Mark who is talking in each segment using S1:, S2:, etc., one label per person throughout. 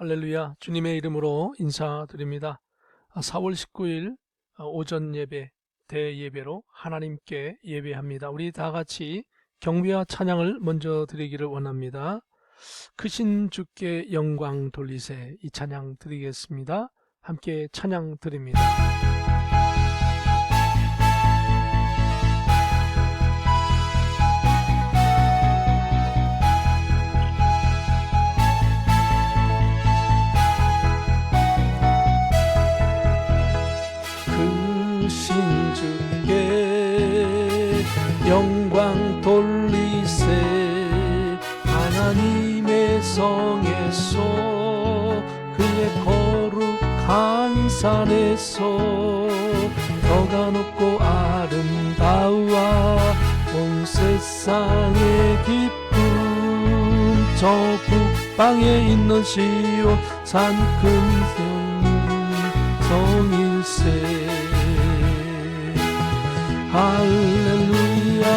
S1: 할렐루야. 주님의 이름으로 인사드립니다. 4월 19일 오전 예배, 대예배로 하나님께 예배합니다. 우리 다 같이 경배와 찬양을 먼저 드리기를 원합니다. 크신 주께 영광 돌리세, 이 찬양 드리겠습니다. 함께 찬양 드립니다. 크신 주께 영광 돌리세, 하나님의 성에서 그의 거룩한 산에서 벼가 높고 아름다워 온 세상의 기쁨, 저 북방에 있는 시온 산 큰 성일세. 할렐루야,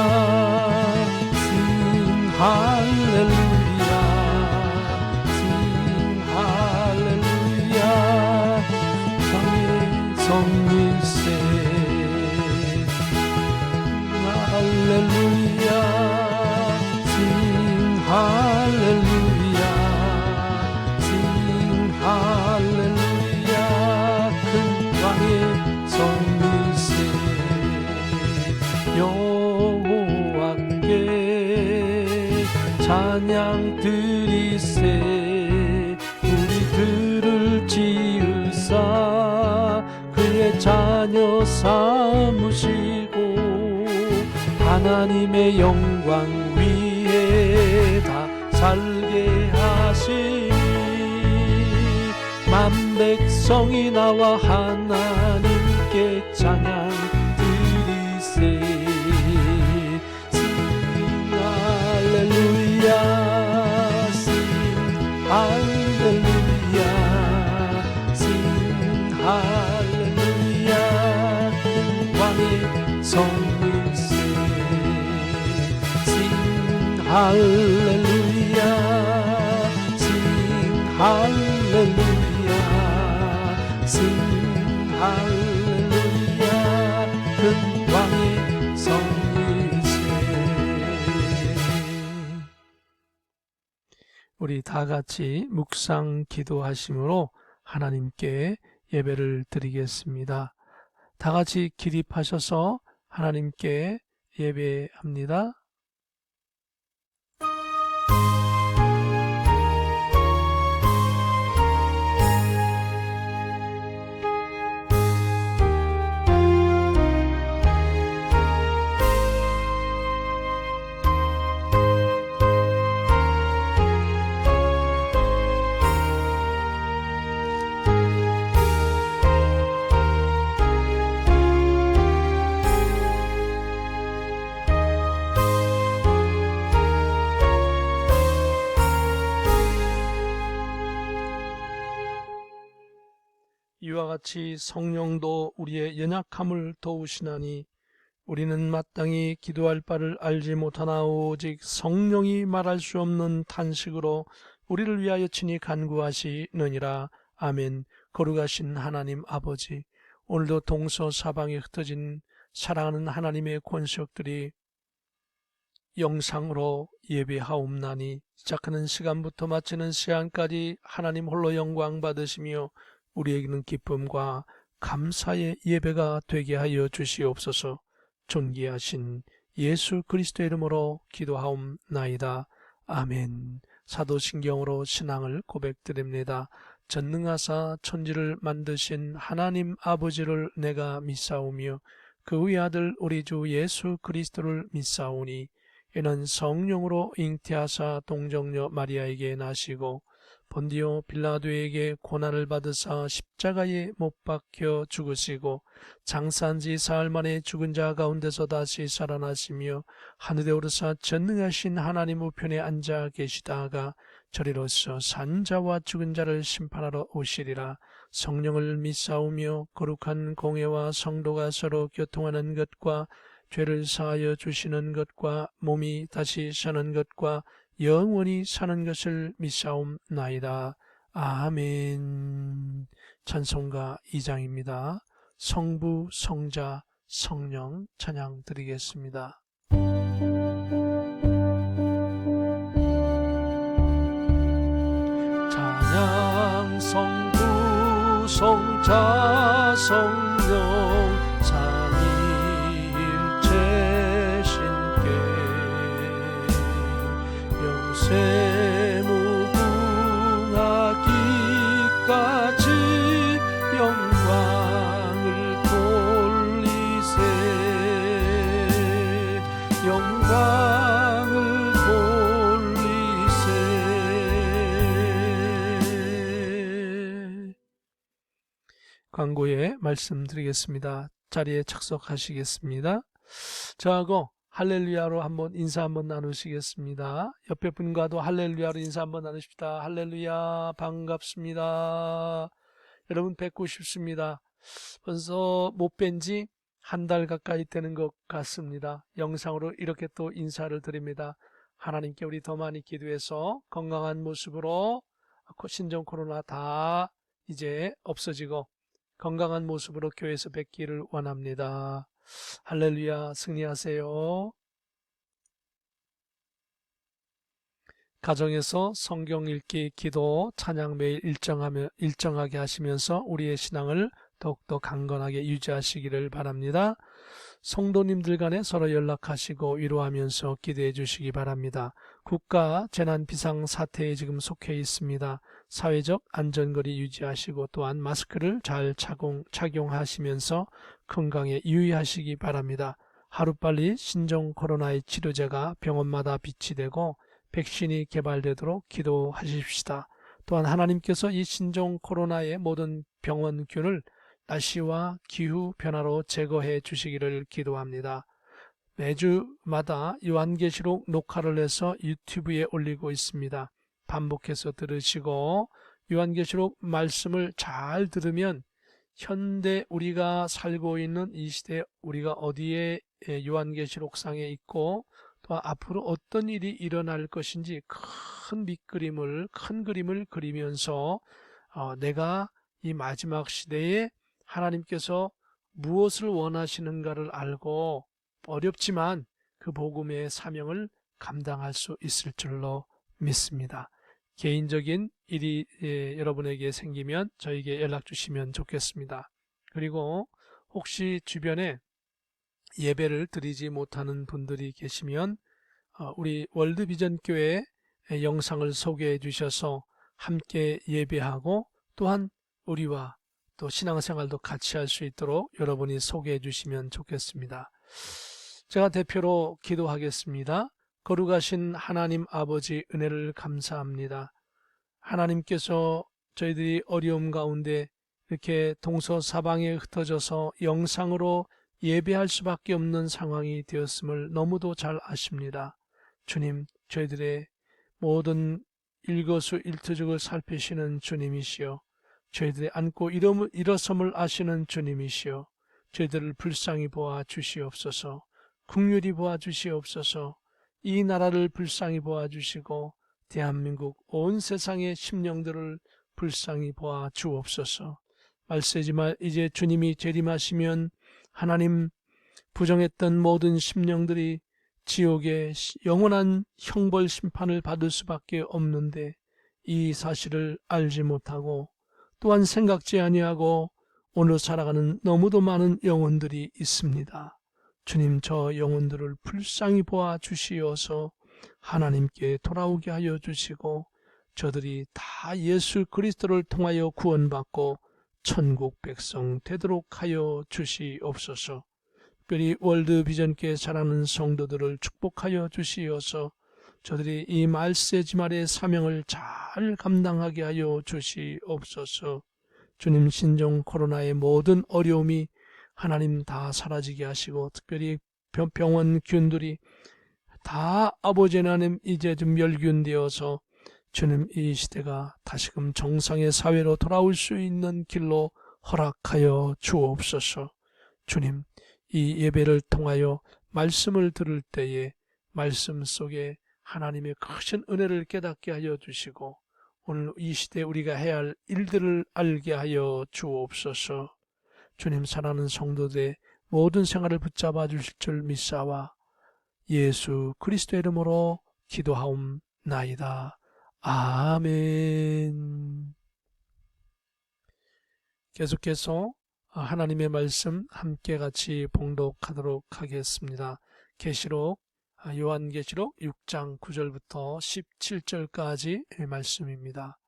S1: sing 할렐루야, sing 할렐루야, 성의 성일세. 할렐루야, sing 할렐루야, sing 할렐루야, 큰 왕의 성일세. 여호와께 찬양 드리세, 우리들을 지으사 그의 자녀 삼으시고 하나님의 영광 위에 다 살게 하시니 만 백성이 나와 하나님께 찬양 드리세. 할렐루야, sing 할렐루야, sing 할렐루야, 왕의 성일세. sing 할렐루야, sing 할렐루야, sing 할렐루야, 큰 왕의 성일세. 우리 다 같이 묵상 기도하심으로 하나님께 예배를 드리겠습니다. 다 같이 기립하셔서 하나님께 예배합니다. 이와 같이 성령도 우리의 연약함을 도우시나니 우리는 마땅히 기도할 바를 알지 못하나 오직 성령이 말할 수 없는 탄식으로 우리를 위하여 친히 간구하시느니라. 아멘. 거룩하신 하나님 아버지, 오늘도 동서사방에 흩어진 사랑하는 하나님의 권속들이 영상으로 예배하옵나니 시작하는 시간부터 마치는 시간까지 하나님 홀로 영광 받으시며 우리에게는 기쁨과 감사의 예배가 되게 하여 주시옵소서. 존귀하신 예수 그리스도의 이름으로 기도하옵나이다. 아멘. 사도신경으로 신앙을 고백드립니다. 전능하사 천지를 만드신 하나님 아버지를 내가 믿사오며 그 외아들 우리 주 예수 그리스도를 믿사오니 이는 성령으로 잉태하사 동정녀 마리아에게 나시고 본디오 빌라도에게 고난을 받으사 십자가에 못 박혀 죽으시고 장사한 지 사흘 만에 죽은 자 가운데서 다시 살아나시며 하늘에 오르사 전능하신 하나님 우편에 앉아 계시다가 저리로서 산 자와 죽은 자를 심판하러 오시리라. 성령을 믿사오며 거룩한 공회와 성도가 서로 교통하는 것과 죄를 사하여 주시는 것과 몸이 다시 사는 것과 영원히 사는 것을 믿사옵나이다. 아멘. 찬송가 2장입니다. 성부, 성자, 성령 찬양 드리겠습니다. 찬양 성부, 성자, 성령 삼위일체 신께 영세 무궁하기까지 영광을 돌리세 영광을 돌리세. 광고에 말씀드리겠습니다. 자리에 착석하시겠습니다. 저하고 할렐루야로 인사 한번 나누시겠습니다. 옆에 분과도 할렐루야로 인사 한번 나누십시다. 할렐루야, 반갑습니다. 여러분 뵙고 싶습니다. 벌써 못 뵌 지 한 달 가까이 되는 것 같습니다. 영상으로 이렇게 또 인사를 드립니다. 하나님께 우리 더 많이 기도해서 건강한 모습으로 신종 코로나 다 이제 없어지고 건강한 모습으로 교회에서 뵙기를 원합니다. 할렐루야, 승리하세요. 가정에서 성경 읽기, 기도, 찬양 매일 일정하게 하시면서 우리의 신앙을 더욱더 강건하게 유지하시기를 바랍니다. 성도님들 간에 서로 연락하시고 위로하면서 기도해 주시기 바랍니다. 국가 재난 비상 사태에 지금 속해 있습니다. 사회적 안전거리 유지하시고 또한 마스크를 잘 착용하시면서 건강에 유의하시기 바랍니다. 하루빨리 신종 코로나의 치료제가 병원마다 비치되고 백신이 개발되도록 기도하십시다. 또한 하나님께서 이 신종 코로나의 모든 병원균을 날씨와 기후 변화로 제거해 주시기를 기도합니다. 매주마다 요한계시록 녹화를 해서 유튜브에 올리고 있습니다. 반복해서 들으시고 요한계시록 말씀을 잘 들으면 현대 우리가 살고 있는 이 시대에 우리가 어디에 요한계시록상에 있고 또 앞으로 어떤 일이 일어날 것인지 큰 그림을 그리면서 내가 이 마지막 시대에 하나님께서 무엇을 원하시는가를 알고 어렵지만 그 복음의 사명을 감당할 수 있을 줄로 믿습니다. 개인적인 일이 여러분에게 생기면 저에게 연락 주시면 좋겠습니다. 그리고 혹시 주변에 예배를 드리지 못하는 분들이 계시면 우리 월드비전교회 영상을 소개해 주셔서 함께 예배하고 또한 우리와 또 신앙생활도 같이 할 수 있도록 여러분이 소개해 주시면 좋겠습니다. 제가 대표로 기도하겠습니다. 거룩하신 하나님 아버지 은혜를 감사합니다. 하나님께서 저희들이 어려움 가운데 이렇게 동서사방에 흩어져서 영상으로 예배할 수밖에 없는 상황이 되었음을 너무도 잘 아십니다. 주님, 저희들의 모든 일거수일투족을 살피시는 주님이시여, 저희들의 안고 일어섬을 아시는 주님이시여, 저희들을 불쌍히 보아 주시옵소서. 긍휼히 보아 주시옵소서. 이 나라를 불쌍히 보아 주시고 대한민국 온 세상의 심령들을 불쌍히 보아 주옵소서. 말세지만 이제 주님이 재림하시면 하나님 부정했던 모든 심령들이 지옥의 영원한 형벌 심판을 받을 수밖에 없는데 이 사실을 알지 못하고 또한 생각지 아니하고 오늘 살아가는 너무도 많은 영혼들이 있습니다. 주님, 저 영혼들을 불쌍히 보아 주시어서 하나님께 돌아오게 하여 주시고 저들이 다 예수 그리스도를 통하여 구원받고 천국 백성 되도록 하여 주시옵소서. 특별히 월드비전교회 자라는 성도들을 축복하여 주시어서 저들이 이 말세지말의 사명을 잘 감당하게 하여 주시옵소서. 주님, 신종 코로나의 모든 어려움이 하나님 다 사라지게 하시고 특별히 병원균들이 다 아버지 하나님 이제 좀 멸균되어서 주님, 이 시대가 다시금 정상의 사회로 돌아올 수 있는 길로 허락하여 주옵소서. 주님, 이 예배를 통하여 말씀을 들을 때에 말씀 속에 하나님의 크신 은혜를 깨닫게 하여 주시고 오늘 이 시대에 우리가 해야 할 일들을 알게 하여 주옵소서. 주님, 사랑하는 성도들의 모든 생활을 붙잡아 주실 줄 믿사와 예수 그리스도의 이름으로 기도하옵나이다. 아멘. 계속해서 하나님의 말씀 함께 같이 봉독하도록 하겠습니다. 계시록 요한계시록 6장 9절부터 17절까지 말씀입니다.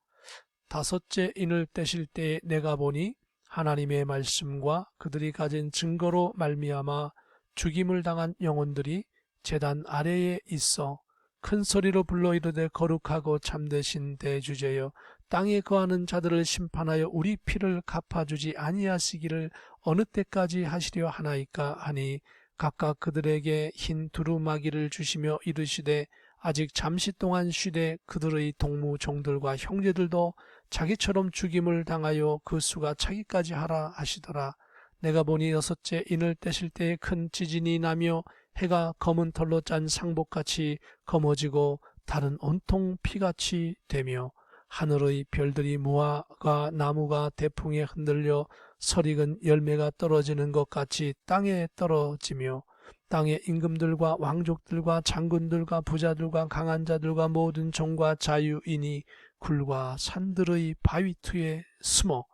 S1: 다섯째 인을 떼실 때에 내가 보니 하나님의 말씀과 그들이 가진 증거로 말미암아 죽임을 당한 영혼들이 제단 아래에 있어 큰 소리로 불러 이르되 거룩하고 참되신 대주제여 땅에 거하는 자들을 심판하여 우리 피를 갚아주지 아니하시기를 어느 때까지 하시려 하나이까 하니 각각 그들에게 흰 두루마기를 주시며 이르시되 아직 잠시 동안 쉬되 그들의 동무 종들과 형제들도 자기처럼 죽임을 당하여 그 수가 차기까지 하라 하시더라. 내가 보니 여섯째 인을 떼실 때에 큰 지진이 나며 해가 검은 털로 짠 상복같이 검어지고 달은 온통 피같이 되며 하늘의 별들이 무화과 나무가 대풍에 흔들려 설익은 열매가 떨어지는 것 같이 땅에 떨어지며 땅의 임금들과 왕족들과 장군들과 부자들과 강한 자들과 모든 종과 자유인이 굴과 산들의 바위투에 숨어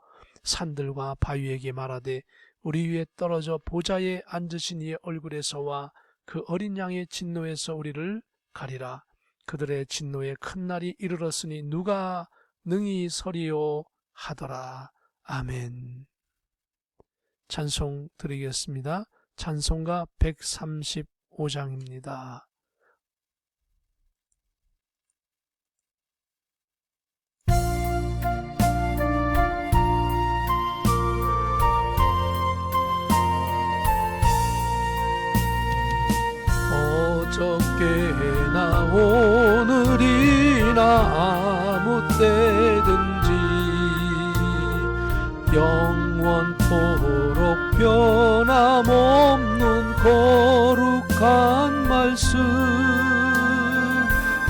S1: 산들과 바위에게 말하되 우리 위에 떨어져 보좌에 앉으신 이의 얼굴에서와 그 어린 양의 진노에서 우리를 가리라. 그들의 진노의 큰 날이 이르렀으니 누가 능히 서리요 하더라. 아멘. 찬송 드리겠습니다. 찬송가 135장입니다. 어저께나 오늘이나 아무 때든지 영원토록 변함없는 거룩한 말씀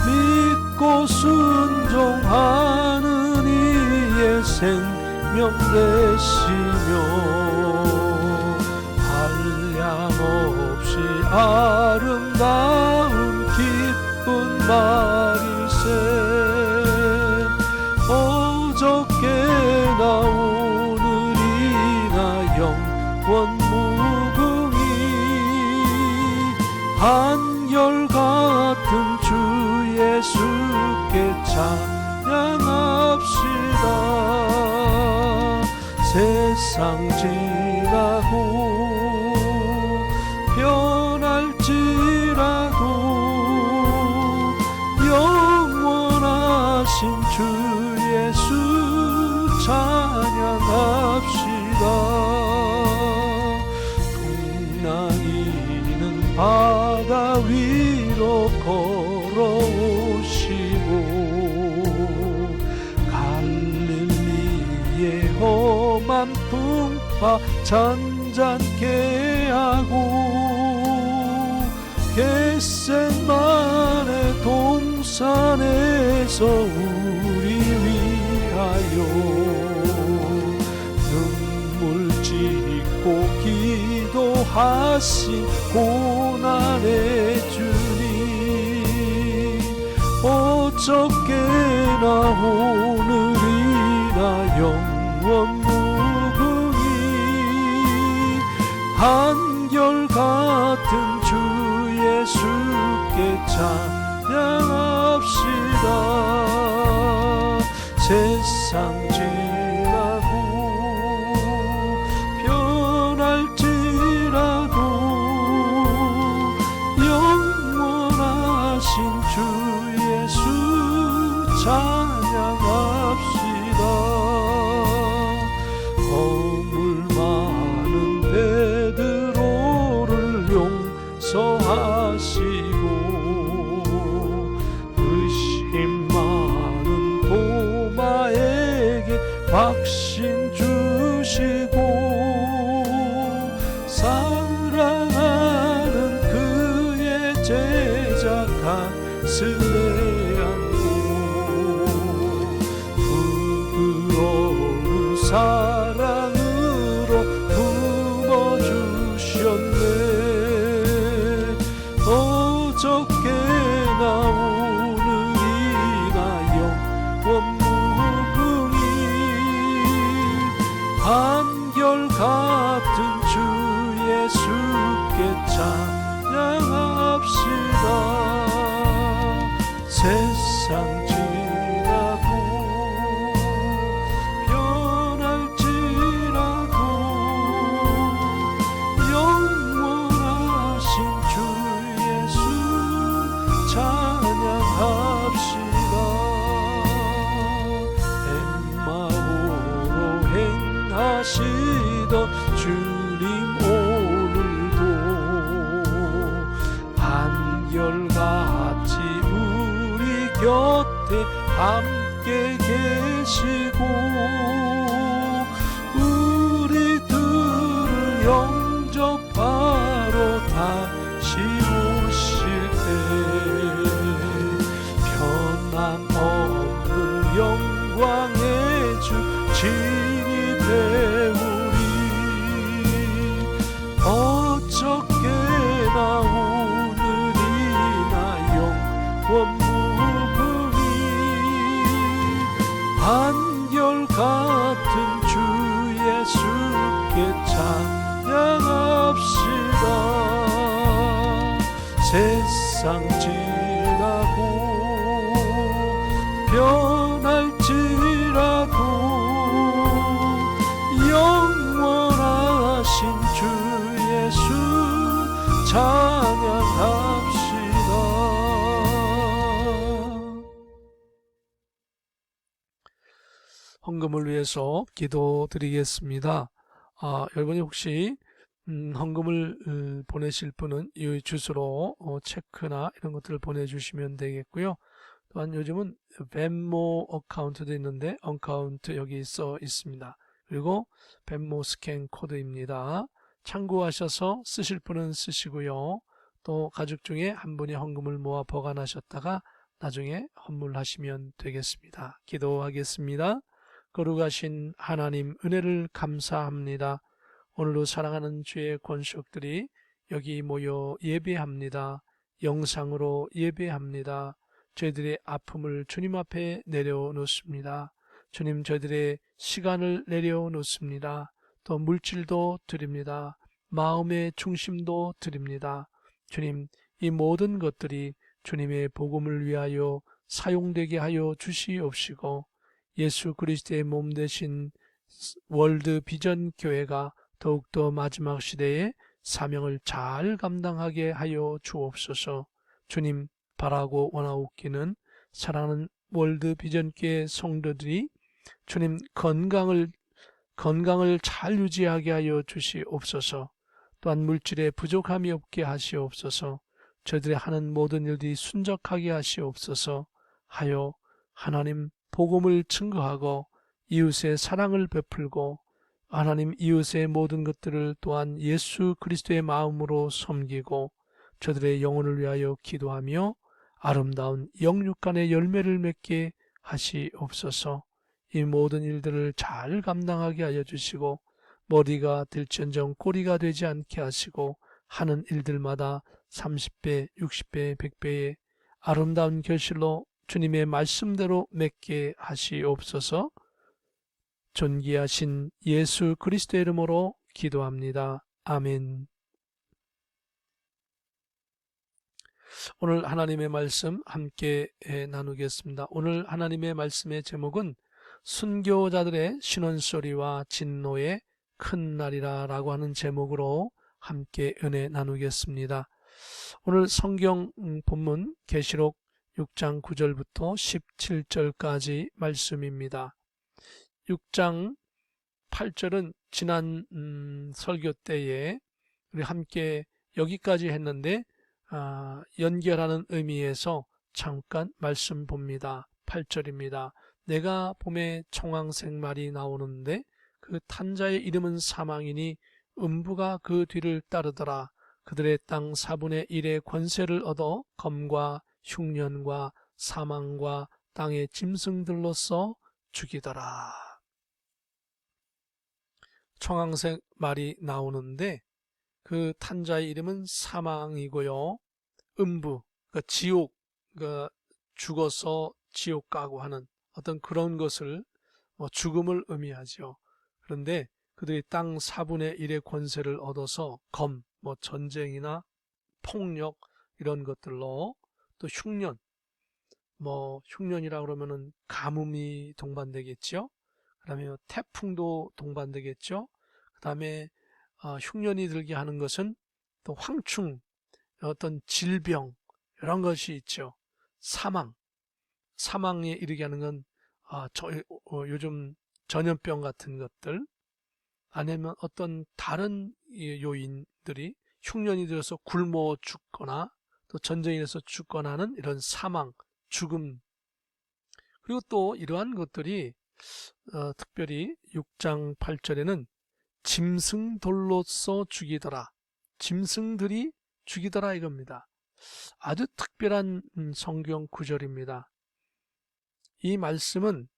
S1: 믿고 순종하는 이의 생명 되시며 한량없이 아름다운 기쁜 말일세 어저께나 오늘이나 영원 무궁히 한결같은 주 예수께 찬양합시다. 세상 지나고 변할지라도 영원하신 주 예수 찬양합시다. 풍랑이는 바다 위로 걸어오시고 갈릴리의 험한 풍파 잔잔케 하고 겟셋마네 동산에서 우리 위하여 눈물 짓고 기도하신 고난의 주님 어저께나 오늘이나 영원 무궁히 한결같은 주 예수께 찬양합시다. 세상 지나고 변할지라도 영원하신 주 예수 찬양합시다. 허물 많은 베드로를 용서하시고 의심 많은 도마에게 확신 주시고 사랑하는 그의 제자 가슴에 안고 사랑으로 품어주셨네. 어저께나 오늘이나 영원 무궁히 한결같은 주 예수께 찬양합시다. 세상 지나고 변할지라도 영원하신 주 예수 찬양합시다. 엠마오로 행하시던 주님 오늘도 한결같이 우리 곁에 함께 계시고 우리들을 영접하러 다시 오실 때 변함없는 영광의 주 진입해 우리 어저께나 오늘이나 영원 무궁히 한결같은 주 예수께 찬양합시다. 세상 지나고 변할지라도 영원하신 주 예수 찬양합시다. 헌금을 위해서 기도드리겠습니다. 여러분이 혹시 헌금을 보내실 분은 이 주소로 체크나 이런 것들을 보내주시면 되겠고요. 또한 요즘은 벤모 어카운트도 있는데 어카운트 여기 써 있습니다. 그리고 벤모 스캔 코드입니다. 참고하셔서 쓰실 분은 쓰시고요. 또 가족 중에 한 분이 헌금을 모아 보관하셨다가 나중에 헌물하시면 되겠습니다. 기도하겠습니다. 거룩하신 하나님, 은혜를 감사합니다. 오늘도 사랑하는 주의 권속들이 여기 모여 예배합니다. 영상으로 예배합니다. 저희들의 아픔을 주님 앞에 내려놓습니다. 주님, 저희들의 시간을 내려놓습니다. 또 물질도 드립니다. 마음의 중심도 드립니다. 주님, 이 모든 것들이 주님의 복음을 위하여 사용되게 하여 주시옵시고 예수 그리스도의 몸 되신 월드 비전 교회가 더욱더 마지막 시대에 사명을 잘 감당하게 하여 주옵소서. 주님, 바라고 원하옵기는 사랑하는 월드 비전 교회 성도들이 주님 건강을 잘 유지하게 하여 주시옵소서. 또한 물질에 부족함이 없게 하시옵소서. 저들이 하는 모든 일들이 순적하게 하시옵소서 하여 하나님 복음을 증거하고 이웃의 사랑을 베풀고 하나님 이웃의 모든 것들을 또한 예수 그리스도의 마음으로 섬기고 저들의 영혼을 위하여 기도하며 아름다운 영육간의 열매를 맺게 하시옵소서. 이 모든 일들을 잘 감당하게 하여 주시고 머리가 될지언정 꼬리가 되지 않게 하시고 하는 일들마다 30배, 60배, 100배의 아름다운 결실로 주님의 말씀대로 맺게 하시옵소서. 존귀하신 예수 그리스도의 이름으로 기도합니다. 아멘. 오늘 하나님의 말씀 함께 나누겠습니다. 오늘 하나님의 말씀의 제목은 순교자들의 신원소리와 진노의 큰 날이라 라고 하는 제목으로 함께 은혜 나누겠습니다. 오늘 성경 본문 계시록 6장 9절부터 17절까지 말씀입니다. 6장 8절은 지난 설교 때에 우리 함께 여기까지 했는데 연결하는 의미에서 잠깐 말씀 봅니다. 8절입니다. 내가 봄에 청황색 말이 나오는데 그 탄자의 이름은 사망이니 음부가 그 뒤를 따르더라. 그들의 땅 4분의 1의 권세를 얻어 검과 흉년과 사망과 땅의 짐승들로서 죽이더라. 청황색 말이 나오는데 그 탄자의 이름은 사망이고요. 음부, 그러니까 지옥, 그러니까 죽어서 지옥 가고 하는 어떤 그런 것을 죽음을 의미하죠. 그런데 그들이 땅 4분의 1의 권세를 얻어서 전쟁이나 폭력 이런 것들로 또 흉년, 흉년이라 그러면은 가뭄이 동반되겠죠. 그다음에 태풍도 동반되겠죠. 그다음에 흉년이 들게 하는 것은 또 황충, 어떤 질병 이런 것이 있죠. 사망에 이르게 하는 건 요즘 전염병 같은 것들 아니면 어떤 다른 요인들이 흉년이 들어서 굶어 죽거나 또 전쟁이 돼서 죽거나 하는 이런 사망, 죽음. 그리고 또 이러한 것들이 특별히 6장 8절에는 짐승돌로서 죽이더라. 짐승들이 죽이더라 이겁니다. 아주 특별한 성경 구절입니다. 이 말씀은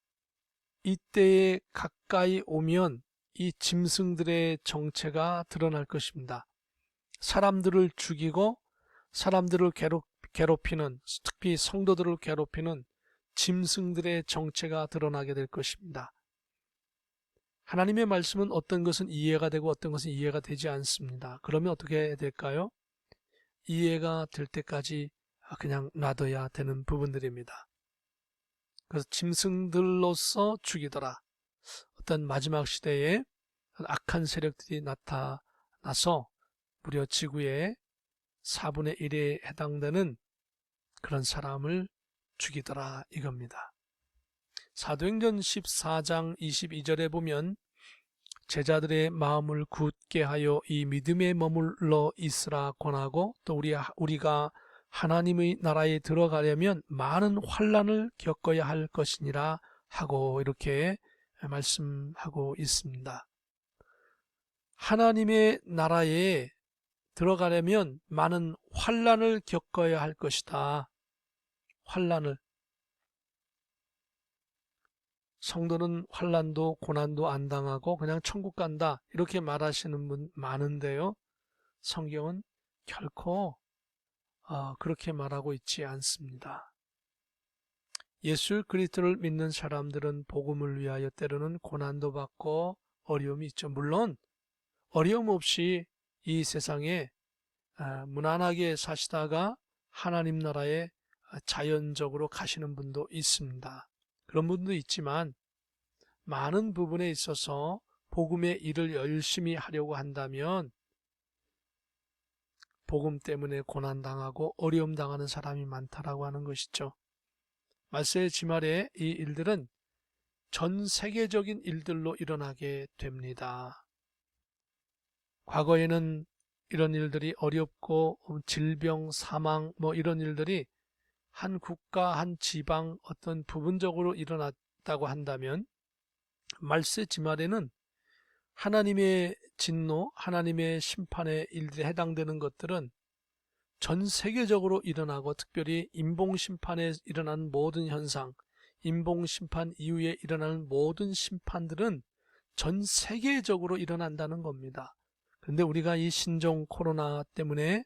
S1: 이때에 가까이 오면 이 짐승들의 정체가 드러날 것입니다. 사람들을 죽이고 사람들을 괴롭히는, 특히 성도들을 괴롭히는 짐승들의 정체가 드러나게 될 것입니다. 하나님의 말씀은 어떤 것은 이해가 되고 어떤 것은 이해가 되지 않습니다. 그러면 어떻게 될까요? 이해가 될 때까지 그냥 놔둬야 되는 부분들입니다. 그래서 짐승들로서 죽이더라. 어떤 마지막 시대에 악한 세력들이 나타나서 무려 지구의 4분의 1에 해당되는 그런 사람을 죽이더라 이겁니다. 사도행전 14장 22절에 보면 제자들의 마음을 굳게 하여 이 믿음에 머물러 있으라 권하고 또 우리가 하나님의 나라에 들어가려면 많은 환난을 겪어야 할 것이니라 하고 이렇게 말씀하고 있습니다. 하나님의 나라에 들어가려면 많은 환난을 겪어야 할 것이다. 환난을. 성도는 환난도 고난도 안 당하고 그냥 천국 간다 이렇게 말하시는 분 많은데요. 성경은 결코 그렇게 말하고 있지 않습니다. 예수 그리스도를 믿는 사람들은 복음을 위하여 때로는 고난도 받고 어려움이 있죠. 물론 어려움 없이 이 세상에 무난하게 사시다가 하나님 나라에 자연적으로 가시는 분도 있습니다. 그런 분도 있지만 많은 부분에 있어서 복음의 일을 열심히 하려고 한다면 복음 때문에 고난당하고 어려움 당하는 사람이 많다라고 하는 것이죠. 말세의 지말에 이 일들은 전 세계적인 일들로 일어나게 됩니다. 과거에는 이런 일들이 어렵고 질병, 사망 이런 일들이 한 국가, 한 지방 어떤 부분적으로 일어났다고 한다면 말세 지말에는 하나님의 진노, 하나님의 심판의 일들에 해당되는 것들은 전 세계적으로 일어나고 특별히 인봉심판에 일어나는 모든 현상, 인봉심판 이후에 일어나는 모든 심판들은 전 세계적으로 일어난다는 겁니다. 그런데 우리가 이 신종 코로나 때문에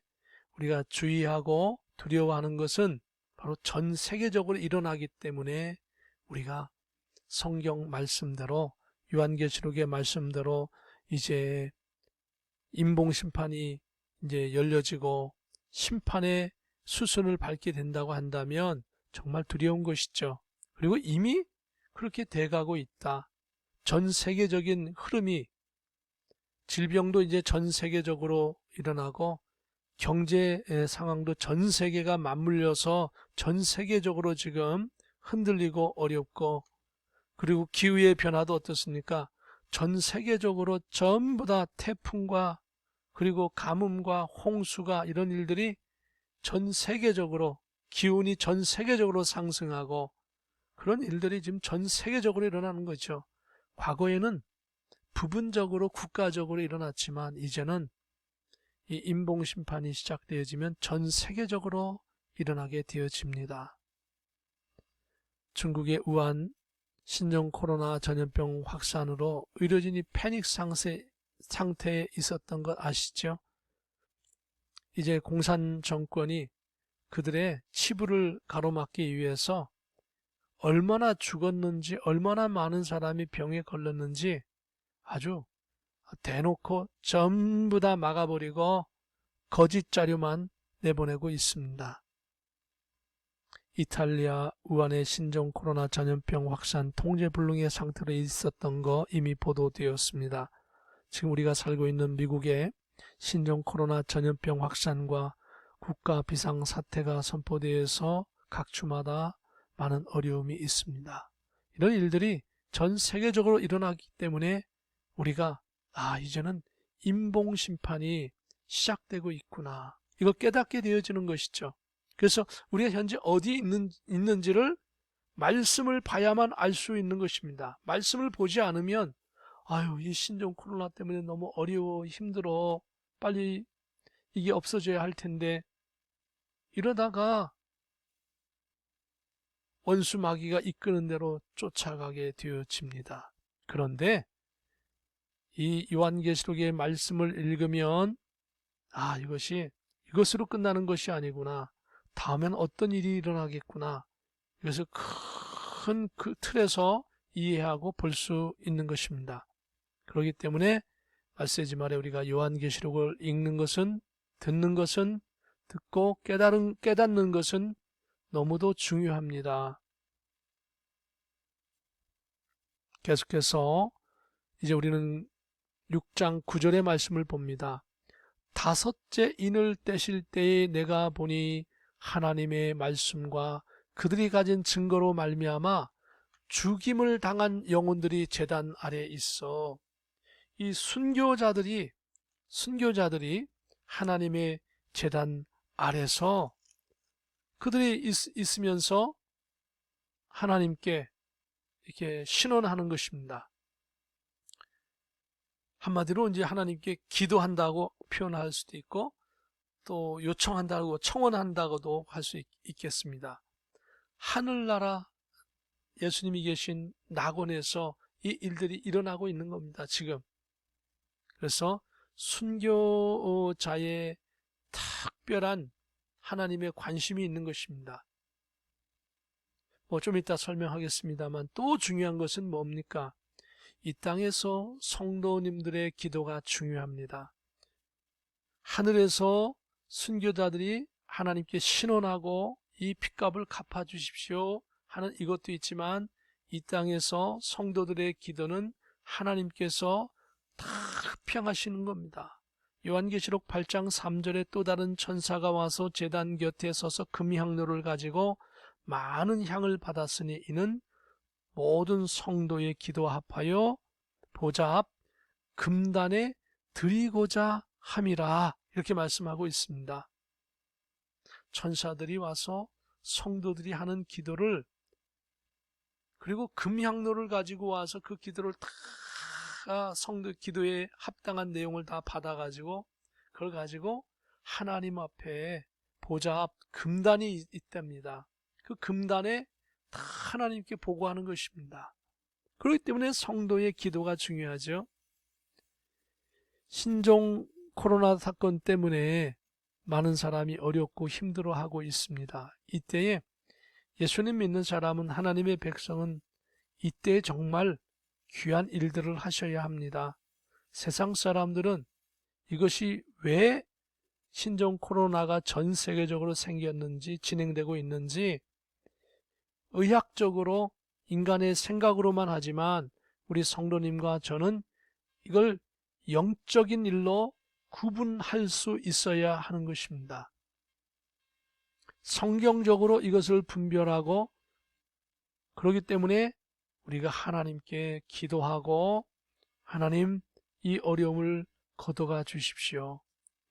S1: 우리가 주의하고 두려워하는 것은 바로 전 세계적으로 일어나기 때문에 우리가 성경 말씀대로 요한계시록의 말씀대로 이제 인봉심판이 이제 열려지고 심판의 수순을 밟게 된다고 한다면 정말 두려운 것이죠. 그리고 이미 그렇게 돼가고 있다. 전 세계적인 흐름이 질병도 이제 전 세계적으로 일어나고 경제 상황도 전 세계가 맞물려서 전 세계적으로 지금 흔들리고 어렵고 그리고 기후의 변화도 어떻습니까? 전 세계적으로 전부 다 태풍과 그리고 가뭄과 홍수가 이런 일들이 전 세계적으로 기온이 전 세계적으로 상승하고 그런 일들이 지금 전 세계적으로 일어나는 거죠. 과거에는 부분적으로 국가적으로 일어났지만 이제는 이 인봉심판이 시작되어지면 전 세계적으로 일어나게 되어집니다. 중국의 우한 신종 코로나 전염병 확산으로 의료진이 패닉 상태에 있었던 것 아시죠? 이제 공산 정권이 그들의 치부를 가로막기 위해서 얼마나 죽었는지, 얼마나 많은 사람이 병에 걸렸는지 아주 대놓고 전부 다 막아버리고 거짓 자료만 내보내고 있습니다. 이탈리아 우한의 신종 코로나 전염병 확산 통제불능의 상태로 있었던 거 이미 보도되었습니다. 지금 우리가 살고 있는 미국의 신종 코로나 전염병 확산과 국가 비상사태가 선포되어서 각 주마다 많은 어려움이 있습니다. 이런 일들이 전 세계적으로 일어나기 때문에 우리가 이제는 인봉심판이 시작되고 있구나, 이걸 깨닫게 되어지는 것이죠. 그래서 우리가 현재 어디에 있는지를 말씀을 봐야만 알 수 있는 것입니다. 말씀을 보지 않으면 이 신종 코로나 때문에 너무 어려워, 힘들어, 빨리 이게 없어져야 할 텐데, 이러다가 원수 마귀가 이끄는 대로 쫓아가게 되어집니다. 그런데 이 요한계시록의 말씀을 읽으면 이것으로 끝나는 것이 아니구나, 다음엔 어떤 일이 일어나겠구나, 이것을 큰 그 틀에서 이해하고 볼 수 있는 것입니다. 그렇기 때문에 메시지 말에 우리가 요한계시록을 읽는 것은, 듣는 것은, 듣고 깨닫는 것은 너무도 중요합니다. 계속해서 이제 우리는 6장 9절의 말씀을 봅니다. 다섯째 인을 떼실 때에 내가 보니 하나님의 말씀과 그들이 가진 증거로 말미암아 죽임을 당한 영혼들이 제단 아래에 있어. 이 순교자들이 하나님의 제단 아래서 그들이 있으면서 하나님께 이렇게 신원하는 것입니다. 한마디로 이제 하나님께 기도한다고 표현할 수도 있고, 또 요청한다고, 청원한다고도 할 수 있겠습니다. 하늘나라 예수님이 계신 낙원에서 이 일들이 일어나고 있는 겁니다, 지금. 그래서 순교자의 특별한 하나님의 관심이 있는 것입니다. 좀 이따 설명하겠습니다만, 또 중요한 것은 뭡니까? 이 땅에서 성도님들의 기도가 중요합니다. 하늘에서 순교자들이 하나님께 신원하고 이 핏값을 갚아주십시오 하는 이것도 있지만, 이 땅에서 성도들의 기도는 하나님께서 다 흡양하시는 겁니다. 요한계시록 8장 3절에 또 다른 천사가 와서 제단 곁에 서서 금향로를 가지고 많은 향을 받았으니 이는 모든 성도의 기도와 합하여 보좌 앞 금단에 드리고자 함이라, 이렇게 말씀하고 있습니다. 천사들이 와서 성도들이 하는 기도를, 그리고 금향로를 가지고 와서 그 기도를 다 성도 기도에 합당한 내용을 다 받아가지고 그걸 가지고 하나님 앞에 보좌 앞 금단이 있답니다. 그 금단에 다 하나님께 보고하는 것입니다. 그렇기 때문에 성도의 기도가 중요하죠. 신종 코로나 사건 때문에 많은 사람이 어렵고 힘들어하고 있습니다. 이때에 예수님 믿는 사람은, 하나님의 백성은 이때에 정말 귀한 일들을 하셔야 합니다. 세상 사람들은 이것이 왜 신종 코로나가 전 세계적으로 생겼는지, 진행되고 있는지 의학적으로 인간의 생각으로만 하지만, 우리 성도님과 저는 이걸 영적인 일로 구분할 수 있어야 하는 것입니다. 성경적으로 이것을 분별하고, 그렇기 때문에 우리가 하나님께 기도하고, 하나님, 이 어려움을 걷어가 주십시오.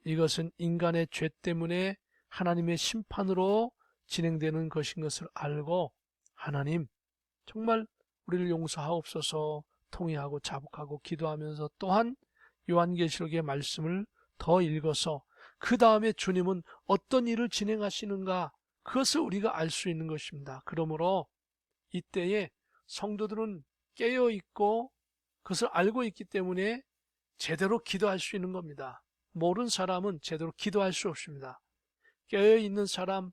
S1: 이것은 인간의 죄 때문에 하나님의 심판으로 진행되는 것인 것을 알고, 하나님, 정말 우리를 용서하옵소서 통회하고 자복하고 기도하면서, 또한 요한계시록의 말씀을 더 읽어서 그 다음에 주님은 어떤 일을 진행하시는가, 그것을 우리가 알 수 있는 것입니다. 그러므로 이때에 성도들은 깨어 있고 그것을 알고 있기 때문에 제대로 기도할 수 있는 겁니다. 모르는 사람은 제대로 기도할 수 없습니다. 깨어 있는 사람,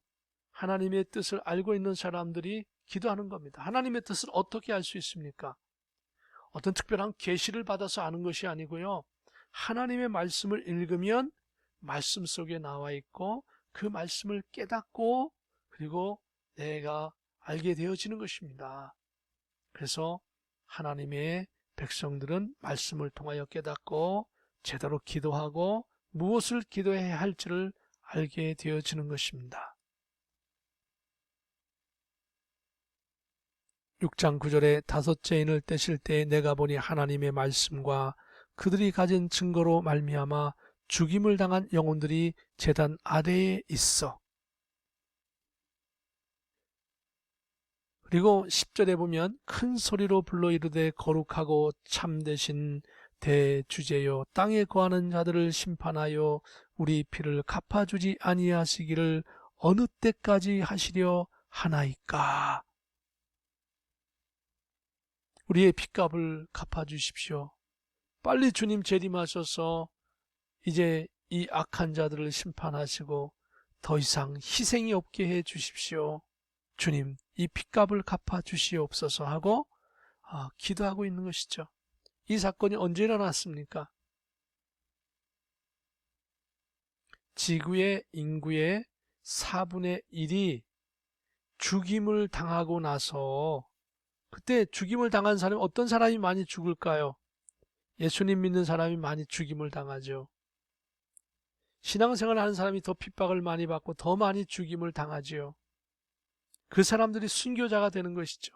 S1: 하나님의 뜻을 알고 있는 사람들이 기도하는 겁니다. 하나님의 뜻을 어떻게 알 수 있습니까? 어떤 특별한 계시를 받아서 아는 것이 아니고요. 하나님의 말씀을 읽으면 말씀 속에 나와 있고 그 말씀을 깨닫고 그리고 내가 알게 되어지는 것입니다. 그래서 하나님의 백성들은 말씀을 통하여 깨닫고 제대로 기도하고 무엇을 기도해야 할지를 알게 되어지는 것입니다. 6장 9절에 다섯째 인을 떼실 때 내가 보니 하나님의 말씀과 그들이 가진 증거로 말미암아 죽임을 당한 영혼들이 제단 아래에 있어. 그리고 10절에 보면 큰 소리로 불러 이르되 거룩하고 참되신 대주제요 땅에 거하는 자들을 심판하여 우리 피를 갚아주지 아니하시기를 어느 때까지 하시려 하나이까. 우리의 핏값을 갚아주십시오. 빨리 주님 재림하셔서 이제 이 악한 자들을 심판하시고 더 이상 희생이 없게 해 주십시오. 주님, 이 핏값을 갚아주시옵소서 하고 기도하고 있는 것이죠. 이 사건이 언제 일어났습니까? 지구의 인구의 4분의 1이 죽임을 당하고 나서 그때 죽임을 당한 사람이 어떤 사람이 많이 죽을까요? 예수님 믿는 사람이 많이 죽임을 당하죠. 신앙생활 하는 사람이 더 핍박을 많이 받고 더 많이 죽임을 당하지요. 그 사람들이 순교자가 되는 것이죠.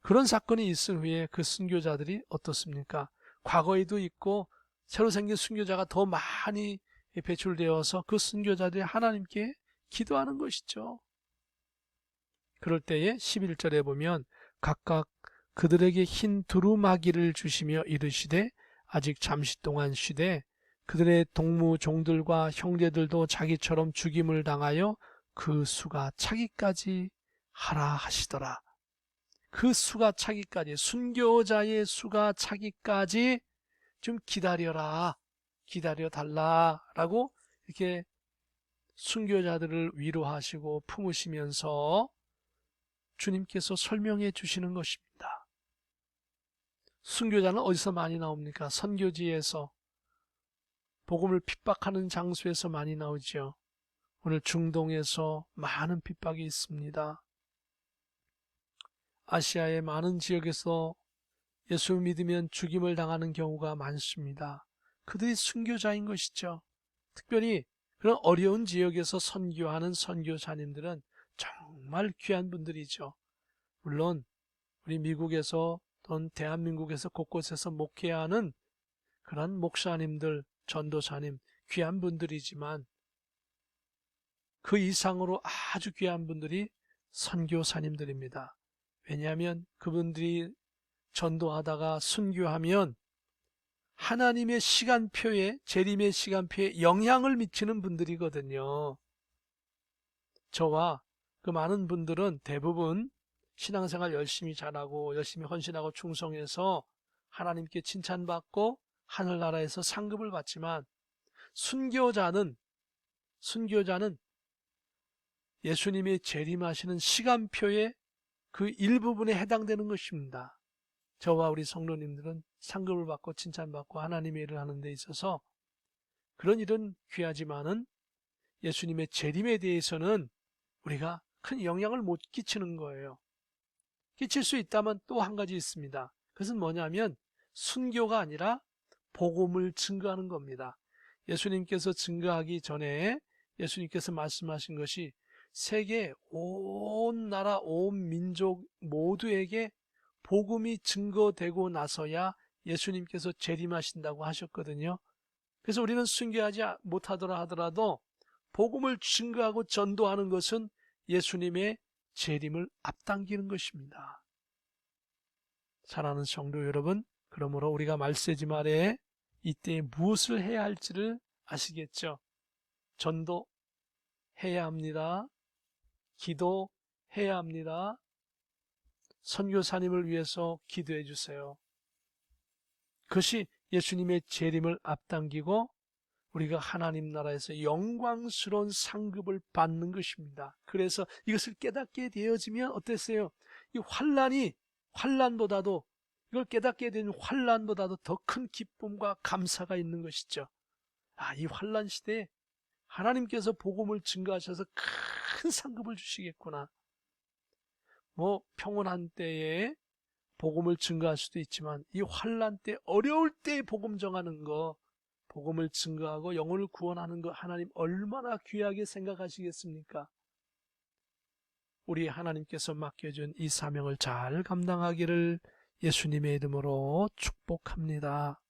S1: 그런 사건이 있은 후에 그 순교자들이 어떻습니까? 과거에도 있고 새로 생긴 순교자가 더 많이 배출되어서 그 순교자들이 하나님께 기도하는 것이죠. 그럴 때에 11절에 보면 각각 그들에게 흰 두루마기를 주시며 이르시되 아직 잠시 동안 쉬되 그들의 동무 종들과 형제들도 자기처럼 죽임을 당하여 그 수가 차기까지 하라 하시더라. 그 수가 차기까지, 순교자의 수가 차기까지 좀 기다려라, 기다려달라라고 이렇게 순교자들을 위로하시고 품으시면서 주님께서 설명해 주시는 것입니다. 순교자는 어디서 많이 나옵니까? 선교지에서, 복음을 핍박하는 장소에서 많이 나오죠. 오늘 중동에서 많은 핍박이 있습니다. 아시아의 많은 지역에서 예수 믿으면 죽임을 당하는 경우가 많습니다. 그들이 순교자인 것이죠. 특별히 그런 어려운 지역에서 선교하는 선교사님들은 정말 귀한 분들이죠. 물론 우리 미국에서 또는 대한민국에서 곳곳에서 목회하는 그런 목사님들, 전도사님 귀한 분들이지만 그 이상으로 아주 귀한 분들이 선교사님들입니다. 왜냐하면 그분들이 전도하다가 순교하면 하나님의 시간표에, 재림의 시간표에 영향을 미치는 분들이거든요. 저와 그 많은 분들은 대부분 신앙생활 열심히 잘하고 열심히 헌신하고 충성해서 하나님께 칭찬받고 하늘나라에서 상급을 받지만 순교자는 예수님이 재림하시는 시간표에 그 일부분에 해당되는 것입니다. 저와 우리 성도님들은 상급을 받고 칭찬받고 하나님의 일을 하는 데 있어서 그런 일은 귀하지만은 예수님의 재림에 대해서는 우리가 큰 영향을 못 끼치는 거예요. 끼칠 수 있다면 또 한 가지 있습니다. 그것은 뭐냐면 순교가 아니라 복음을 증거하는 겁니다. 예수님께서 증거하기 전에 예수님께서 말씀하신 것이 세계 온 나라 온 민족 모두에게 복음이 증거되고 나서야 예수님께서 재림하신다고 하셨거든요. 그래서 우리는 순교하지 못하더라 하더라도 복음을 증거하고 전도하는 것은 예수님의 재림을 앞당기는 것입니다. 사랑하는 성도 여러분, 그러므로 우리가 말세지 말에 이때 무엇을 해야 할지를 아시겠죠? 전도해야 합니다. 기도해야 합니다. 선교사님을 위해서 기도해 주세요. 그것이 예수님의 재림을 앞당기고 우리가 하나님 나라에서 영광스러운 상급을 받는 것입니다. 그래서 이것을 깨닫게 되어지면 어땠어요? 이 환란보다도, 이걸 깨닫게 된 환란보다도 더 큰 기쁨과 감사가 있는 것이죠. 이 환란 시대에 하나님께서 복음을 증거하셔서 큰 상급을 주시겠구나. 평온한 때에 복음을 증거할 수도 있지만 이 환란 때, 어려울 때 복음 정하는 거, 복음을 증거하고 영혼을 구원하는 거 하나님 얼마나 귀하게 생각하시겠습니까? 우리 하나님께서 맡겨준 이 사명을 잘 감당하기를 예수님의 이름으로 축복합니다.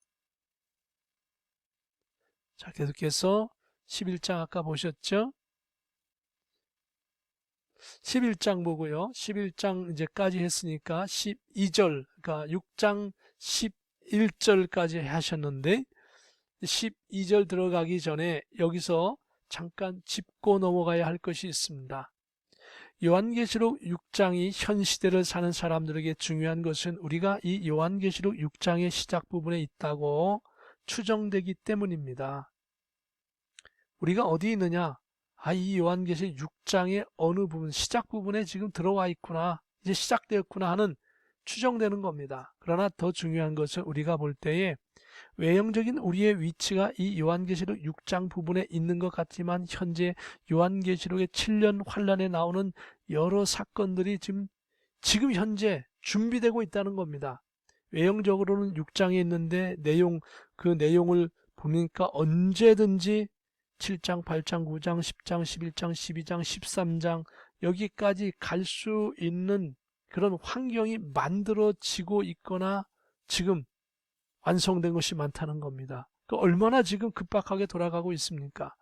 S1: 자, 계속해서 11장 아까 보셨죠? 11장 보고요. 11장 이제까지 했으니까 12절, 그러니까 6장 11절까지 하셨는데 12절 들어가기 전에 여기서 잠깐 짚고 넘어가야 할 것이 있습니다. 요한계시록 6장이 현 시대를 사는 사람들에게 중요한 것은 우리가 이 요한계시록 6장의 시작 부분에 있다고 추정되기 때문입니다. 우리가 어디 있느냐? 이 요한계시록 6장의 어느 부분, 시작 부분에 지금 들어와 있구나, 이제 시작되었구나 하는 추정되는 겁니다. 그러나 더 중요한 것은 우리가 볼 때에 외형적인 우리의 위치가 이 요한계시록 6장 부분에 있는 것 같지만 현재 요한계시록의 7년 환란에 나오는 여러 사건들이 지금 현재 준비되고 있다는 겁니다. 외형적으로는 6장에 있는데 그 내용을 보니까 언제든지 7장, 8장, 9장, 10장, 11장, 12장, 13장 여기까지 갈 수 있는 그런 환경이 만들어지고 있거나 지금 완성된 것이 많다는 겁니다. 얼마나 지금 급박하게 돌아가고 있습니까?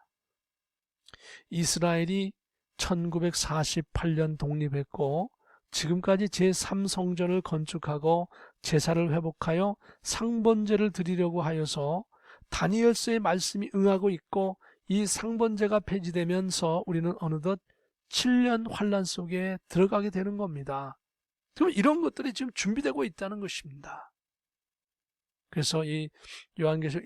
S1: 이스라엘이 1948년 독립했고 지금까지 제3성전을 건축하고 제사를 회복하여 상번제를 드리려고 하여서 다니엘서의 말씀이 응하고 있고 이 상번제가 폐지되면서 우리는 어느덧 7년 환란 속에 들어가게 되는 겁니다. 그럼 이런 것들이 지금 준비되고 있다는 것입니다. 그래서 이 요한계시록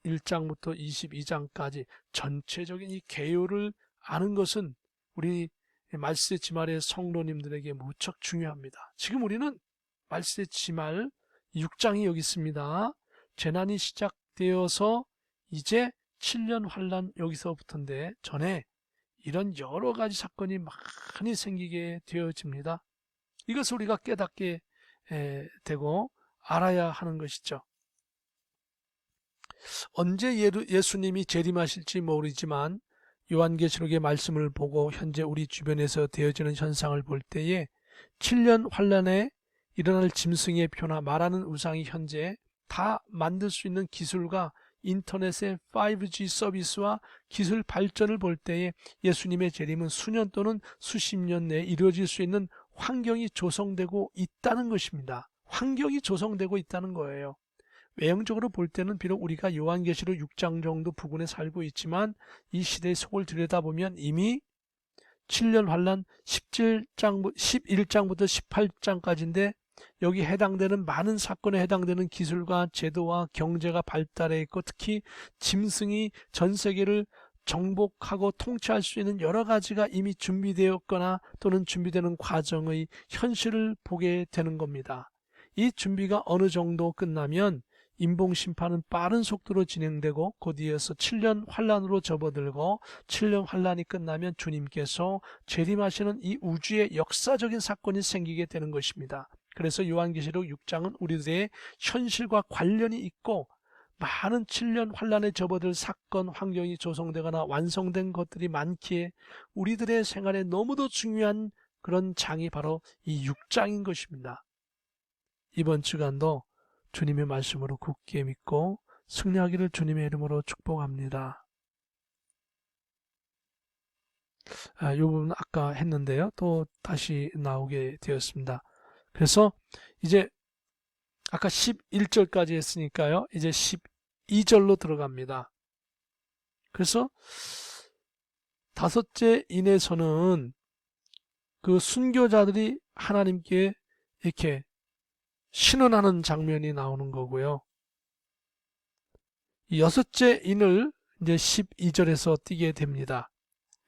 S1: 1장부터 22장까지 전체적인 이 개요를 아는 것은 우리 말세 지말의 성도님들에게 무척 중요합니다. 지금 우리는 말세 지말 6장이 여기 있습니다. 재난이 시작되어서 이제 7년 환란 여기서부터인데 전에 이런 여러 가지 사건이 많이 생기게 되어집니다. 이것을 우리가 깨닫게 되고 알아야 하는 것이죠. 언제 예수님이 재림하실지 모르지만 요한계시록의 말씀을 보고 현재 우리 주변에서 되어지는 현상을 볼 때에 7년 환란에 일어날 짐승의 표나 말하는 우상이 현재 다 만들 수 있는 기술과 인터넷의 5G 서비스와 기술 발전을 볼 때에 예수님의 재림은 수년 또는 수십 년 내에 이루어질 수 있는 환경이 조성되고 있다는 것입니다. 환경이 조성되고 있다는 거예요. 외형적으로 볼 때는 비록 우리가 요한계시록 6장 정도 부근에 살고 있지만 이 시대의 속을 들여다보면 이미 7년 환란 11장부터 18장까지인데 여기 해당되는 많은 사건에 해당되는 기술과 제도와 경제가 발달해 있고 특히 짐승이 전 세계를 정복하고 통치할 수 있는 여러 가지가 이미 준비되었거나 또는 준비되는 과정의 현실을 보게 되는 겁니다. 이 준비가 어느 정도 끝나면 인봉심판은 빠른 속도로 진행되고 그 뒤에서 7년 환란으로 접어들고 7년 환란이 끝나면 주님께서 재림하시는 이 우주의 역사적인 사건이 생기게 되는 것입니다. 그래서 요한계시록 6장은 우리들의 현실과 관련이 있고 많은 7년 환란에 접어들 사건, 환경이 조성되거나 완성된 것들이 많기에 우리들의 생활에 너무도 중요한 그런 장이 바로 이 6장인 것입니다. 이번 주간도 주님의 말씀으로 굳게 믿고 승리하기를 주님의 이름으로 축복합니다. 이 부분 아까 했는데요. 또 다시 나오게 되었습니다. 그래서 이제 아까 11절까지 했으니까요. 이제 12절로 들어갑니다. 그래서 다섯째 인에서는 그 순교자들이 하나님께 이렇게 신원하는 장면이 나오는 거고요. 여섯째 인을 이제 12절에서 띄게 됩니다.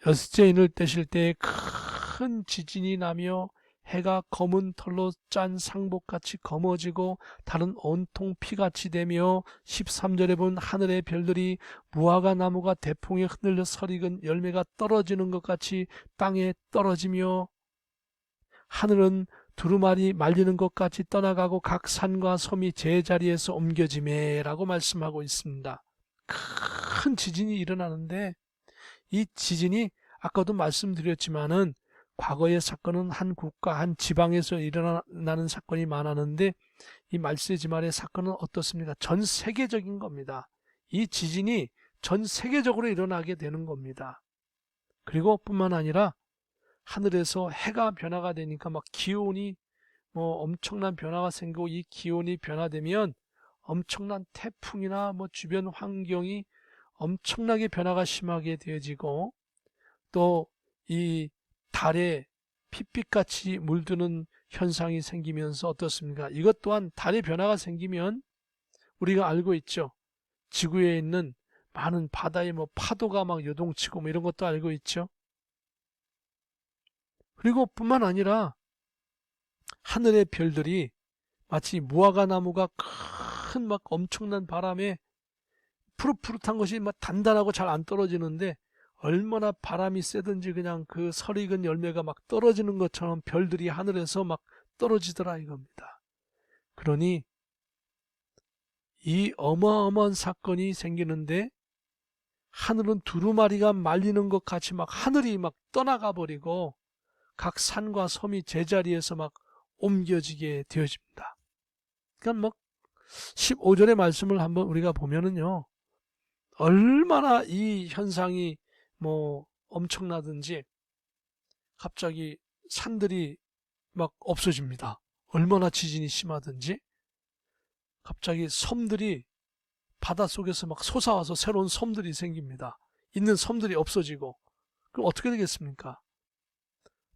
S1: 여섯째 인을 떼실 때 큰 지진이 나며 해가 검은 털로 짠 상복같이 검어지고 달은 온통 피같이 되며 13절에 본 하늘의 별들이 무화과 나무가 대풍에 흔들려 설익은 열매가 떨어지는 것 같이 땅에 떨어지며 하늘은 두루마리 말리는 것 같이 떠나가고 각 산과 섬이 제자리에서 옮겨지매 라고 말씀하고 있습니다. 큰 지진이 일어나는데 이 지진이 아까도 말씀드렸지만은 과거의 사건은 한 국가, 한 지방에서 일어나는 사건이 많았는데 이 말세지말의 사건은 어떻습니까? 전 세계적인 겁니다. 이 지진이 전 세계적으로 일어나게 되는 겁니다. 그리고 뿐만 아니라 하늘에서 해가 변화가 되니까 막 기온이 엄청난 변화가 생기고 이 기온이 변화되면 엄청난 태풍이나 주변 환경이 엄청나게 변화가 심하게 되어지고 또 이 달에 핏빛같이 물드는 현상이 생기면서 어떻습니까? 이것 또한 달의 변화가 생기면 우리가 알고 있죠. 지구에 있는 많은 바다의 파도가 막 요동치고 이런 것도 알고 있죠. 그리고 뿐만 아니라 하늘의 별들이 마치 무화과 나무가 큰 엄청난 바람에 푸릇푸릇한 것이 단단하고 잘 안 떨어지는데 얼마나 바람이 세든지 그냥 그 설익은 열매가 막 떨어지는 것처럼 별들이 하늘에서 막 떨어지더라 이겁니다. 그러니 이 어마어마한 사건이 생기는데 하늘은 두루마리가 말리는 것 같이 막 하늘이 막 떠나가 버리고 각 산과 섬이 제자리에서 막 옮겨지게 되어집니다. 그러니까 15절의 말씀을 한번 우리가 보면은요, 얼마나 이 현상이 엄청나든지 갑자기 산들이 막 없어집니다. 얼마나 지진이 심하든지 갑자기 섬들이 바닷속에서 막 솟아와서 새로운 섬들이 생깁니다. 있는 섬들이 없어지고 그럼 어떻게 되겠습니까?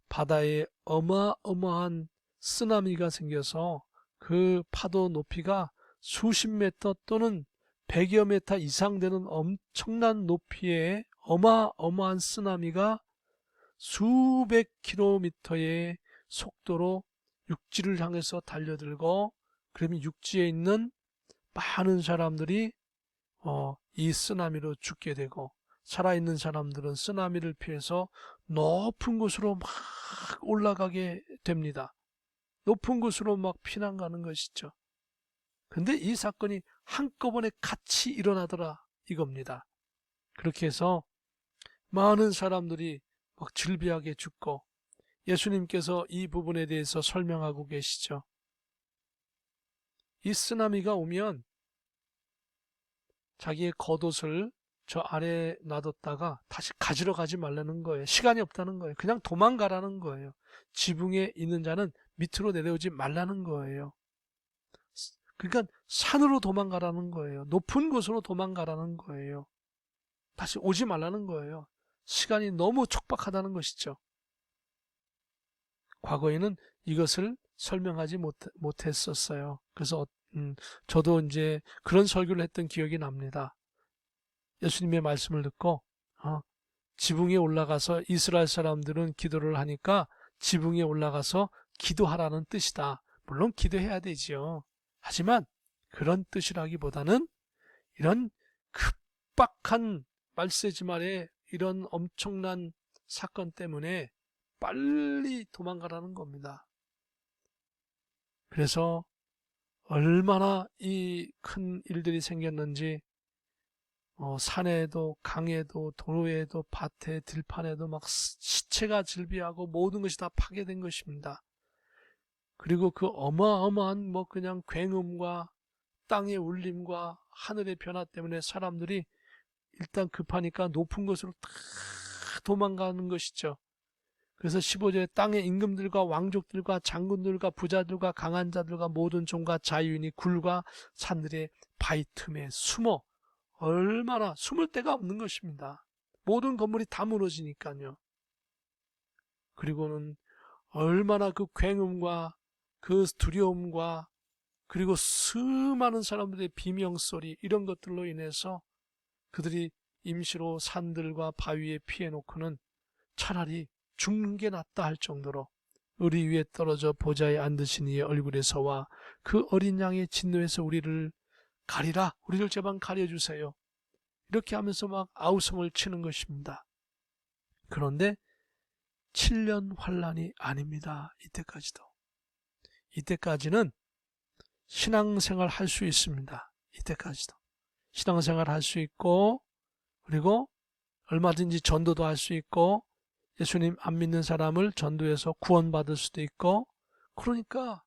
S1: 바다에 어마어마한 쓰나미가 생겨서 그 파도 높이가 수십 미터 또는 100여 미터 이상 되는 엄청난 높이의 어마어마한 쓰나미가 수백 킬로미터의 속도로 육지를 향해서 달려들고 그러면 육지에 있는 많은 사람들이 이 쓰나미로 죽게 되고 살아있는 사람들은 쓰나미를 피해서 높은 곳으로 막 올라가게 됩니다. 높은 곳으로 막 피난 가는 것이죠. 근데 이 사건이 한꺼번에 같이 일어나더라 이겁니다. 그렇게 해서 많은 사람들이 막 질비하게 죽고 예수님께서 이 부분에 대해서 설명하고 계시죠. 이 쓰나미가 오면 자기의 겉옷을 저 아래에 놔뒀다가 다시 가지러 가지 말라는 거예요. 시간이 없다는 거예요. 그냥 도망가라는 거예요. 지붕에 있는 자는 밑으로 내려오지 말라는 거예요. 그러니까 산으로 도망가라는 거예요. 높은 곳으로 도망가라는 거예요. 다시 오지 말라는 거예요. 시간이 너무 촉박하다는 것이죠. 과거에는 이것을 설명하지 못했었어요. 그래서 저도 이제 그런 설교를 했던 기억이 납니다. 예수님의 말씀을 듣고 지붕에 올라가서 이스라엘 사람들은 기도를 하니까 지붕에 올라가서 기도하라는 뜻이다. 물론 기도해야 되지요. 하지만 그런 뜻이라기보다는 이런 급박한 말세지말에 이런 엄청난 사건 때문에 빨리 도망가라는 겁니다. 그래서 얼마나 이 큰 일들이 생겼는지 산에도 강에도 도로에도 밭에 들판에도 막 시체가 즐비하고 모든 것이 다 파괴된 것입니다. 그리고 그 어마어마한 그냥 굉음과 땅의 울림과 하늘의 변화 때문에 사람들이 일단 급하니까 높은 곳으로 다 도망가는 것이죠. 그래서 15절에 땅의 임금들과 왕족들과 장군들과 부자들과 강한 자들과 모든 종과 자유인이 굴과 산들의 바위 틈에 숨어 얼마나 숨을 데가 없는 것입니다. 모든 건물이 다 무너지니까요. 그리고는 얼마나 그 굉음과 그 두려움과 그리고 수많은 사람들의 비명소리 이런 것들로 인해서 그들이 임시로 산들과 바위에 피해놓고는 차라리 죽는 게 낫다 할 정도로 우리 위에 떨어져 보좌에 앉으신 이의 얼굴에서와 그 어린 양의 진노에서 우리를 가리라, 우리를 제발 가려주세요, 이렇게 하면서 막 아우성을 치는 것입니다. 그런데 7년 환란이 아닙니다. 이때까지는 신앙생활 할 수 있습니다. 이때까지도 신앙생활 할 수 있고, 그리고 얼마든지 전도도 할 수 있고, 예수님 안 믿는 사람을 전도해서 구원받을 수도 있고, 그러니까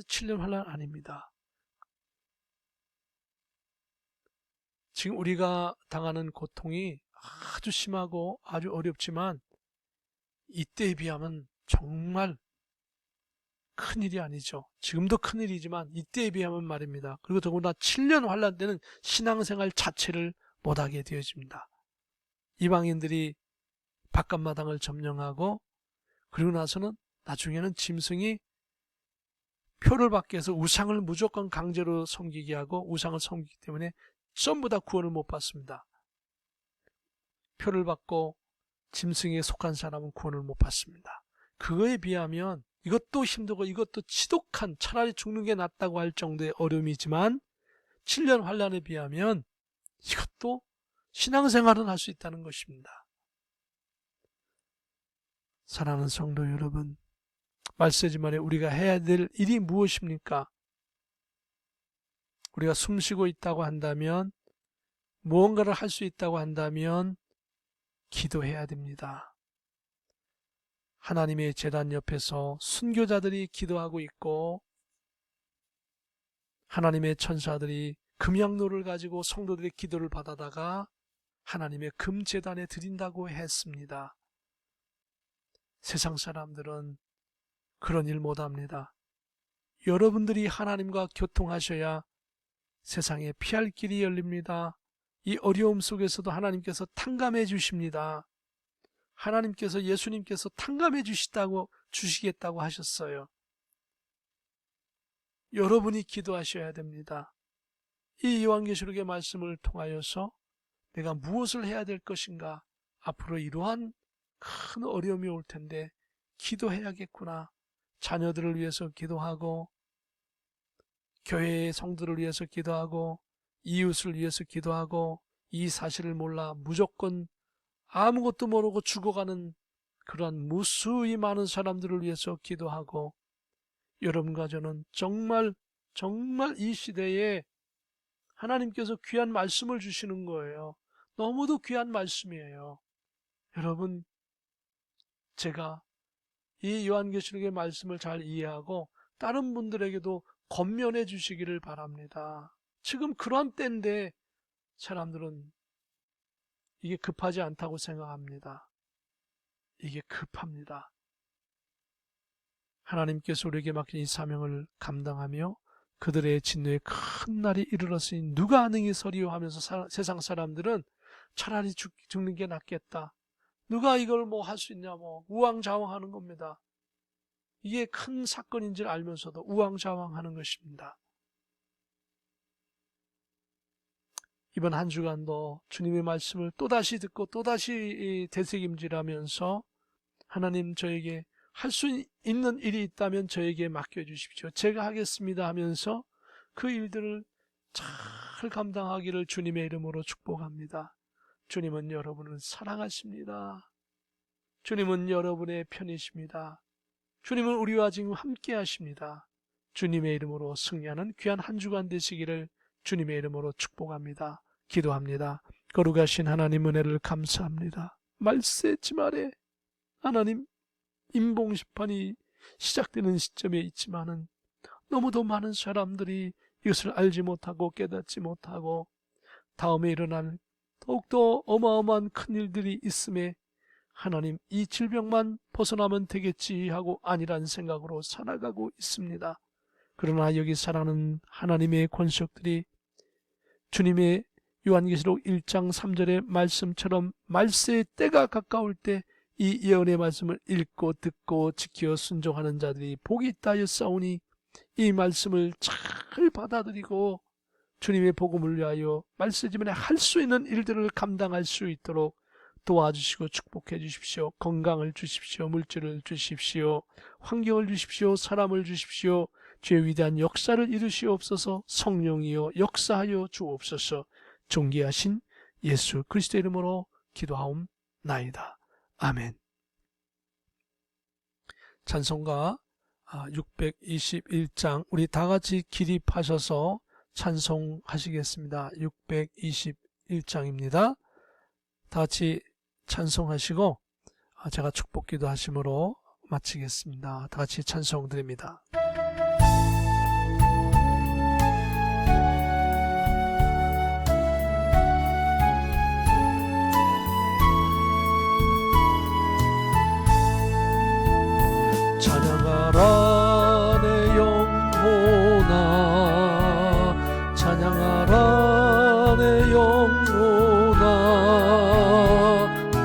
S1: 7년 환란 아닙니다. 지금 우리가 당하는 고통이 아주 심하고 아주 어렵지만 이때에 비하면 정말 큰일이 아니죠. 지금도 큰일이지만 이때에 비하면 말입니다. 그리고 더구나 7년 환란 때는 신앙생활 자체를 못하게 되어집니다. 이방인들이 바깥마당을 점령하고, 그리고 나서는 나중에는 짐승이 표를 받기 위해서 우상을 무조건 강제로 섬기게 하고, 우상을 섬기기 때문에 전부 다 구원을 못 받습니다. 표를 받고 짐승에 속한 사람은 구원을 못 받습니다. 그거에 비하면 이것도 힘들고 이것도 지독한, 차라리 죽는 게 낫다고 할 정도의 어려움이지만 7년 환란에 비하면 이것도 신앙생활은 할 수 있다는 것입니다. 사랑하는 성도 여러분, 말세지 말에 우리가 해야 될 일이 무엇입니까? 우리가 숨쉬고 있다고 한다면, 무언가를 할 수 있다고 한다면 기도해야 됩니다. 하나님의 제단 옆에서 순교자들이 기도하고 있고, 하나님의 천사들이 금양로를 가지고 성도들의 기도를 받아다가 하나님의 금제단에 드린다고 했습니다. 세상 사람들은 그런 일 못합니다. 여러분들이 하나님과 교통하셔야 세상에 피할 길이 열립니다. 이 어려움 속에서도 하나님께서 탕감해 주십니다. 하나님께서, 예수님께서 탕감해 주시겠다고 하셨어요. 여러분이 기도하셔야 됩니다. 이 요한계시록의 말씀을 통하여서 내가 무엇을 해야 될 것인가, 앞으로 이러한 큰 어려움이 올 텐데 기도해야겠구나, 자녀들을 위해서 기도하고, 교회의 성도를 위해서 기도하고, 이웃을 위해서 기도하고, 이 사실을 몰라 무조건 아무것도 모르고 죽어가는 그런 무수히 많은 사람들을 위해서 기도하고, 여러분과 저는 정말 이 시대에 하나님께서 귀한 말씀을 주시는 거예요. 너무도 귀한 말씀이에요. 여러분, 제가 이 요한계시록의 말씀을 잘 이해하고 다른 분들에게도 권면해 주시기를 바랍니다. 지금 그런 때인데 사람들은 이게 급하지 않다고 생각합니다. 이게 급합니다. 하나님께서 우리에게 맡긴 이 사명을 감당하며 그들의 진노의 큰 날이 이르렀으니 누가 능히 서리요 하면서 세상 사람들은 차라리 죽는 게 낫겠다, 누가 이걸 뭐 할 수 있냐, 뭐 우왕좌왕하는 겁니다. 이게 큰 사건인 줄 알면서도 우왕좌왕하는 것입니다. 이번 한 주간도 주님의 말씀을 또다시 듣고 또다시 되새김질하면서, 하나님, 저에게 할 수 있는 일이 있다면 저에게 맡겨주십시오, 제가 하겠습니다 하면서 그 일들을 잘 감당하기를 주님의 이름으로 축복합니다. 주님은 여러분을 사랑하십니다. 주님은 여러분의 편이십니다. 주님은 우리와 지금 함께 하십니다. 주님의 이름으로 승리하는 귀한 한 주간 되시기를 주님의 이름으로 축복합니다. 기도합니다. 거룩하신 하나님, 은혜를 감사합니다. 말세지 말에 하나님, 임봉심판이 시작되는 시점에 있지만은 너무도 많은 사람들이 이것을 알지 못하고 깨닫지 못하고 다음에 일어날 더욱더 어마어마한 큰일들이 있음에 하나님, 이 질병만 벗어나면 되겠지 하고 아니란 생각으로 살아가고 있습니다. 그러나 여기 살아가는 하나님의 권속들이 주님의 요한계시록 1장 3절의 말씀처럼 말세의 때가 가까울 때 이 예언의 말씀을 읽고 듣고 지켜 순종하는 자들이 복이 있다 하였사오니 이 말씀을 잘 받아들이고 주님의 복음을 위하여 말씀지만에 할 수 있는 일들을 감당할 수 있도록 도와주시고 축복해 주십시오. 건강을 주십시오. 물질을 주십시오. 환경을 주십시오. 사람을 주십시오. 주의 위대한 역사를 이루시옵소서. 성령이여 역사하여 주옵소서. 존귀하신 예수 그리스도의 이름으로 기도하옵나이다. 아멘. 찬송가 621장 우리 다같이 기립하셔서 찬송하시겠습니다. 621장입니다. 다같이 찬송하시고 제가 축복기도 하심으로 마치겠습니다. 다같이 찬송 드립니다. 찬양하라 내 영혼아 찬양하라 내 영혼아 온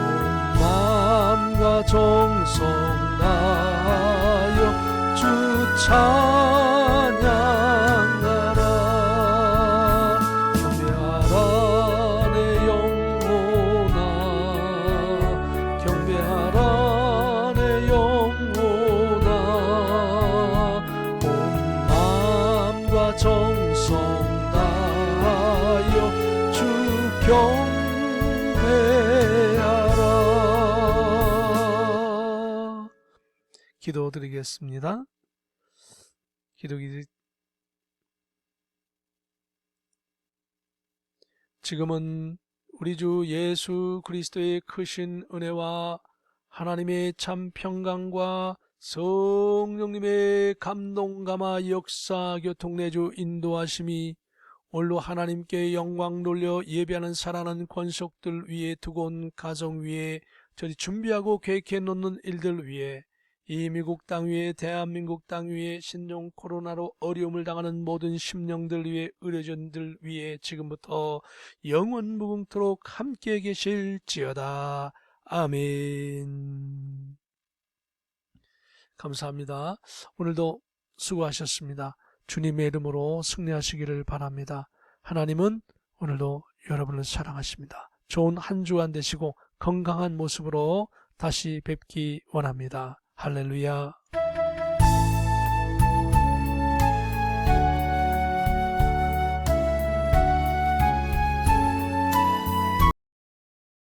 S1: 마음과 정성 다하여 주 찬양하라 경배하라 내 영혼아 경배하라 내 영혼아 정성 다하여 주 경배하라. 기도드리겠습니다. 지금은 우리 주 예수 그리스도의 크신 은혜와 하나님의 참 평강과 성령님의 감동감화 역사 교통내주 인도하심이 올로 하나님께 영광 돌려 예배하는 살아난 권속들 위에 두고 온 가정 위에 저리 준비하고 계획해 놓는 일들 위에 이 미국 땅 위에 대한민국 땅 위에 신종 코로나로 어려움을 당하는 모든 심령들 위에 의료진들 위에 지금부터 영원 무궁토록 함께 계실지어다. 아멘. 감사합니다. 오늘도 수고하셨습니다. 주님의 이름으로 승리하시기를 바랍니다. 하나님은 오늘도 여러분을 사랑하십니다. 좋은 한 주간 되시고 건강한 모습으로 다시 뵙기 원합니다. 할렐루야.